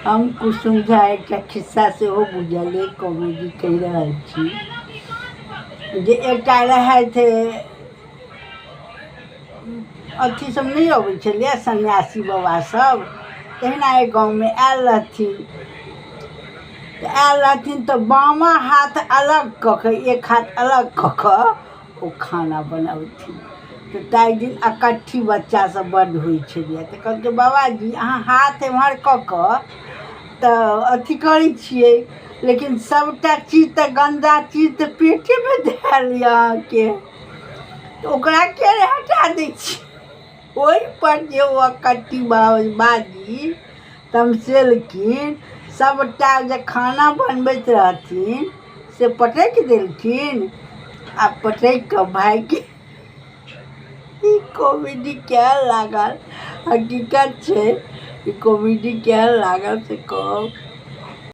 हम कुसुम झा एक खिस्सा से हो बुझल कॉमेडी कहि रहल छी जे एकटा रहथि अथी सब नहीं अबै छलै सन्यासी बाबा सब तहिना एक गाँवमे आयल रहथिन तऽ बामा हाथ अलग कऽ कऽ एक हाथ अलग कऽ कऽ ओ खाना बनबथिन तऽ ताहि दिन इकट्ठी बच्चा सब बड्ड होइ छलै तऽ कहलकै बाबाजी अहाँ हाथ एम्हर कऽ कऽ तऽ अथी करै छियै लेकिन सबटा चीज तऽ गन्दा चीज तऽ पेटेमे धैल यऽ अहाँके तऽ ओकरा किया हटा दै छी ओहिपर जे ओ इकट्ठी बाजी तमसेलखिन सबटा जे खाना बनबैत रहथिन से पटकि देलखिन आ पटकि कऽ भागि ई कॉमेडी केहन लागल हकीकत छै ई कॉमेडी केहन लागल से कहब।